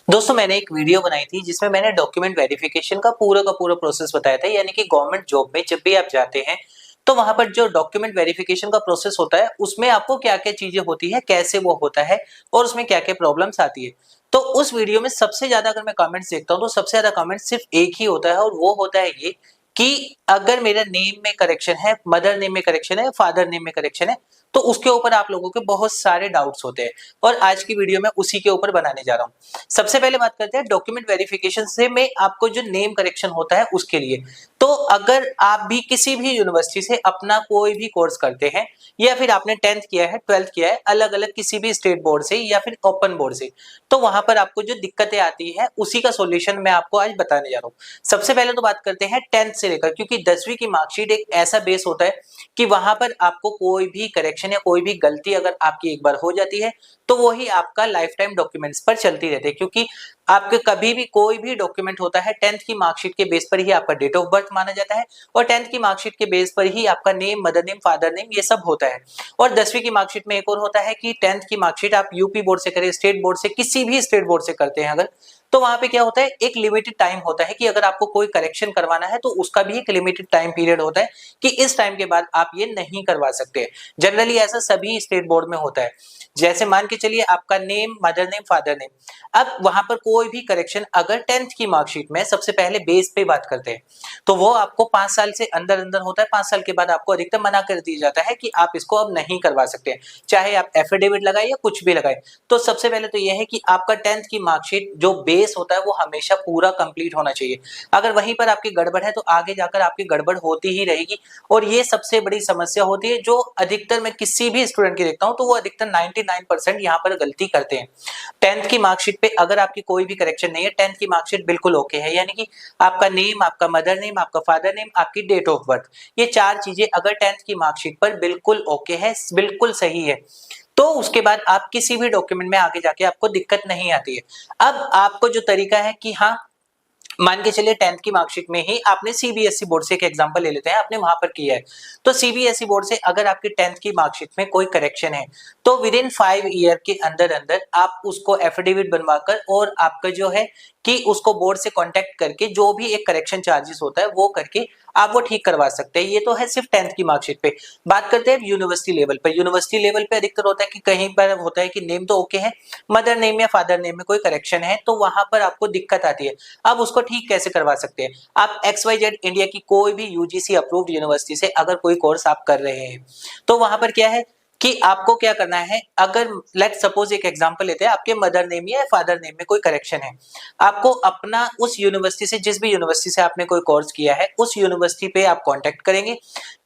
दोस्तों मैंने एक वीडियो बनाई थी जिसमें मैंने डॉक्यूमेंट वेरिफिकेशन का पूरा प्रोसेस बताया था। यानी कि गवर्नमेंट जॉब में जब भी आप जाते हैं तो वहां पर जो डॉक्यूमेंट वेरिफिकेशन का प्रोसेस होता है उसमें आपको क्या-क्या चीजें होती है, कैसे वो होता है और उसमें क्या-क्या प्रॉब्लम्स आती है। तो उस वीडियो में सबसे ज्यादा अगर मैं कमेंट्स देखता हूँ तो सबसे ज्यादा कमेंट सिर्फ एक ही होता है और वो होता है ये कि अगर मेरा नेम में करेक्शन है, मदर नेम में करेक्शन है, फादर नेम में करेक्शन है, तो उसके ऊपर आप लोगों के बहुत सारे डाउट्स होते हैं और आज की वीडियो में उसी के ऊपर बनाने जा रहा हूँ। सबसे पहले बात करते हैं डॉक्यूमेंट वेरिफिकेशन से में आपको जो नेम करेक्शन होता है उसके लिए। तो अगर आप भी किसी भी यूनिवर्सिटी से अपना कोई भी कोर्स करते हैं या फिर आपने 10th किया है, 12th किया है, अलग-अलग किसी भी स्टेट बोर्ड से या फिर ओपन बोर्ड से, तो वहां पर आपको जो दिक्कतें आती है उसी का सॉल्यूशन मैं आपको आज बताने जा रहा हूँ। सबसे पहले तो बात करते हैं 10th से लेकर, क्योंकि 10वीं की मार्कशीट एक ऐसा बेस होता है कि वहां पर आपको कोई भी करेक्शन या कोई भी गलती अगर आपकी एक बार हो जाती है तो वही आपका लाइफ टाइम डॉक्यूमेंट्स पर चलती रहती है। क्योंकि आपके कभी भी कोई भी डॉक्यूमेंट होता है 10th की मार्कशीट के बेस पर ही आपका डेट ऑफ बर्थ माना जाता है और 10th की मार्कशीट के बेस पर ही आपका name, mother name, father name ये सब होता है। और 10वीं की मार्कशीट में एक और होता है कि 10th की मार्कशीट आप यूपी बोर्ड से करें, स्टेट बोर्ड से, किसी भी स्टेट बोर्ड से करते हैं अगर, तो वहां पे क्या होता है, एक लिमिटेड टाइम होता है कि अगर आपको कोई करेक्शन करवाना है तो उसका भी एक लिमिटेड टाइम पीरियड होता है कि इस टाइम के बाद आप ये नहीं करवा सकते। जनरली ऐसा सभी स्टेट बोर्ड में होता है। जैसे मान के चलिए आपका name, mother name, father name, अब वहां पर कोई भी करेक्शन अगर 10th की मार्कशीट में, सबसे पहले बेस पे बात करते हैं, तो वो आपको 5 साल से अंदर अंदर होता है। 5 साल के बाद आपको अधिकतम मना कर दिया जाता है कि आप इसको अब नहीं करवा सकते, चाहे आप एफिडेविट लगाए या कुछ भी लगाए। तो सबसे पहले तो यह है कि आपका 10th की मार्कशीट जो बेस होता है वो हमेशा पूरा कंप्लीट होना चाहिए। अगर वहीं पर आपकी गड़बड़ है तो आगे जाकर आपकी गड़बड़ होती ही रहेगी और ये सबसे बड़ी समस्या होती है जो अधिकतर मैं किसी भी स्टूडेंट की देखता हूं तो वो अधिकतर 99% यहाँ पर गलती करते हैं। 10th की मार्कशीट पे अगर आपकी कोई भी करेक्शन नहीं है, 10th की मार्कशीट बिल्कुल ओके है, यानी कि आपका नेम, आपका मदर नेम, आपका फादर नेम, आपकी डेट ऑफ बर्थ, ये चार चीजें अगर 10th की मार्कशीट पर बिल्कुल ओके है, बिल्कुल सही है, तो उसके बाद आप किसी भी डॉक्यूमेंट में आगे जाके आपको दिक्कत नहीं आती है। अब आपको जो तरीका है कि हाँ, मान के चलिए 10th की मार्कशीट में ही आपने सीबीएसई बोर्ड से एक एग्जांपल ले लेते हैं, आपने वहां पर किया है, तो सीबीएसई बोर्ड से अगर आपकी 10th की मार्कशीट में कोई करेक्शन है तो विद इन 5 ईयर के अंदर अंदर आप उसको एफिडेविट बनवाकर और आपका जो है कि उसको बोर्ड से कांटेक्ट करके जो भी एक करेक्शन चार्जेस होता है वो करके आप वो ठीक करवा सकते हैं। ये तो है सिर्फ 10th की मार्कशीट पे। बात करते हैं यूनिवर्सिटी लेवल पे। यूनिवर्सिटी लेवल पे अधिकतर होता है कि कहीं पर होता है कि नेम तो ओके है, मदर नेम या फादर नेम में कोई करेक्शन है तो वहां पर आपको दिक्कत आती है। अब उसको ठीक कैसे करवा सकते हैं? आप XYZ इंडिया की कोई भी यूजीसी अप्रूव्ड यूनिवर्सिटी से अगर कोई कोर्स आप कर रहे हैं तो वहां पर क्या है कि आपको क्या करना है, अगर लेट सपोज एक एग्जांपल लेते हैं, आपके मदर नेम या फादर नेम में कोई करेक्शन है, आपको अपना उस यूनिवर्सिटी से, जिस भी यूनिवर्सिटी से आपने कोई कोर्स किया है उस यूनिवर्सिटी पे आप कांटेक्ट करेंगे।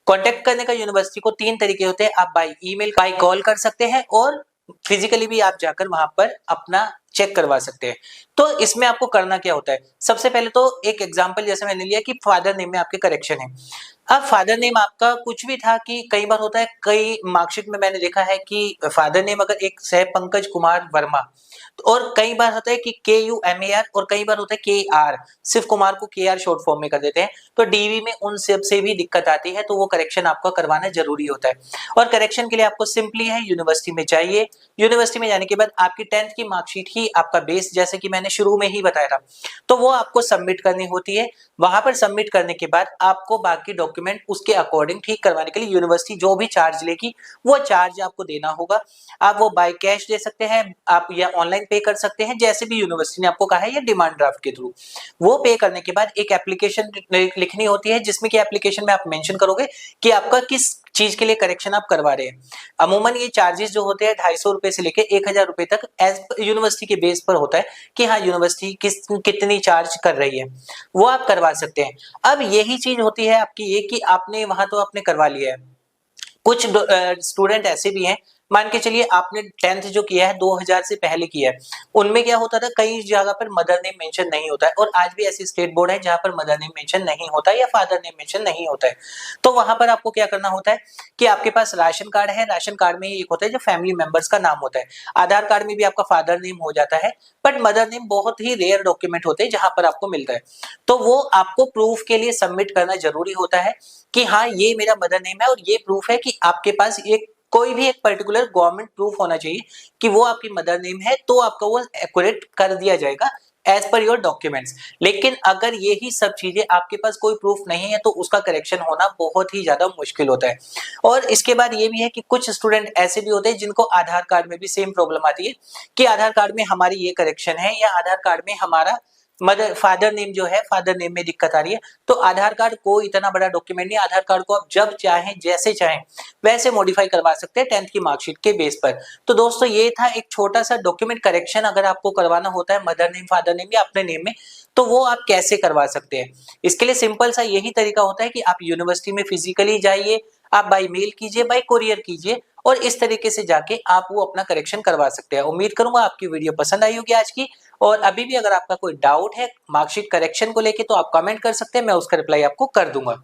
कांटेक्ट करने का यूनिवर्सिटी को 3 तरीके होते हैं, आप बाय ईमेल, बाय कॉल कर सकते हैं और फिजिकली भी आप जाकर वहां पर अपना चेक करवा सकते हैं। तो इसमें आपको करना क्या होता है, सबसे पहले तो एक एग्जांपल जैसे मैंने लिया कि फादर नेम में आपके करेक्शन है। अब फादर नेम आपका कुछ भी था, कि कई बार होता है, कई मार्कशीट में मैंने देखा है कि फादर नेम अगर एक है पंकज कुमार वर्मा, और कई बार होता है कि KUMAR, और कई बार होता है KR, सिर्फ कुमार को KR शॉर्ट फॉर्म में कर देते हैं, तो डीवी में उन सब से भी दिक्कत आती है, तो वो करेक्शन आपका करवाना जरूरी होता है। और करेक्शन के लिए आपको सिंपली है यूनिवर्सिटी में जाइए, यूनिवर्सिटी में जाने के बाद आपकी 10th की मार्कशीट ही आपका बेस, जैसे कि मैंने शुरू में ही बताया था, तो वो आपको सबमिट करनी होती है। वहां पर सबमिट करने के बाद आपको बाकी डॉक्यूमेंट उसके अकॉर्डिंग ठीक करवाने के लिए यूनिवर्सिटी जो भी चार्ज लेगी वो चार्ज आपको देना होगा। आप वो बाय कैश दे सकते हैं, आप या ऑनलाइन पे कर सकते हैं, जैसे भी यूनिवर्सिटी ने आपको कहा है, या डिमांड ड्राफ्ट के थ्रू। वो पे करने के बाद एक एप्लीकेशन लिखनी होती है, जिसमें कि एप्लीकेशन में आप मेंशन करोगे कि आपका किस चीज के लिए करेक्शन आप करवा रहे हैं। अमूमन ये चार्जेस जो होते हैं 250 रुपए से लेके 1000 रुपए तक एज यूनिवर्सिटी के बेस पर होता है कि हाँ यूनिवर्सिटी कितनी चार्ज कर रही है, वो आप करवा सकते हैं। अब यही चीज होती है आपकी ये कि आपने वहां तो आपने करवा लिया है, कुछ स्टूडेंट ऐसे भी हैं, मान के चलिए आपने 10th जो किया है 2000 से पहले किया है, उनमें क्या होता था, कई जगह पर मदर नेम मेंशन नहीं होता है, और आज भी ऐसी स्टेट बोर्ड है जहां पर मदर नेम मेंशन नहीं होता है या फादर नेम मेंशन नहीं होता है। तो वहां पर आपको क्या करना होता है कि आपके पास राशन कार्ड है, राशन कार्ड में एक होता है जो फैमिली मेंबर्स का नाम होता है, आधार कार्ड में भी आपका फादर नेम हो जाता है, बट मदर नेम बहुत ही रेयर डॉक्यूमेंट होते हैं जहां पर आपको मिलता है। तो वो आपको प्रूफ के लिए सबमिट करना जरूरी होता है कि हाँ ये मेरा मदर नेम है, और ये प्रूफ है कि आपके पास एक कोई भी एक पर्टिकुलर गवर्नमेंट प्रूफ होना चाहिए कि वो आपकी मदर नेम है, तो आपका वो एक्यूरेट कर दिया जाएगा एज पर योर डॉक्यूमेंट्स। लेकिन अगर यही सब चीजें आपके पास कोई प्रूफ नहीं है तो उसका करेक्शन होना बहुत ही ज्यादा मुश्किल होता है। और इसके बाद ये भी है कि कुछ स्टूडेंट ऐसे भी होते हैं जिनको आधार कार्ड में भी सेम प्रॉब्लम आती है कि आधार कार्ड में हमारी ये करेक्शन है या आधार कार्ड में हमारा मदर फादर नेम जो है, फादर नेम में दिक्कत आ रही है। तो आधार कार्ड कोई इतना बड़ा डॉक्यूमेंट नहीं, आधार कार्ड को आप जब चाहें जैसे चाहें वैसे मॉडिफाई करवा सकते हैं 10th की मार्कशीट के बेस पर। तो दोस्तों ये था एक छोटा सा डॉक्यूमेंट करेक्शन, अगर आपको करवाना होता है मदर नेम, फादर नेम या अपने नेम में, तो वो आप कैसे करवा सकते हैं। इसके लिए सिंपल सा यही तरीका होता है कि आप यूनिवर्सिटी में फिजिकली जाइए, आप बाय मेल कीजिए, बाय कुरियर कीजिए, और इस तरीके से जाके आप वो अपना करेक्शन करवा सकते हैं। उम्मीद करूंगा आपकी वीडियो पसंद आई होगी आज की। और अभी भी अगर आपका कोई डाउट है मार्कशीट करेक्शन को लेके तो आप कमेंट कर सकते हैं, मैं उसका रिप्लाई आपको कर दूंगा।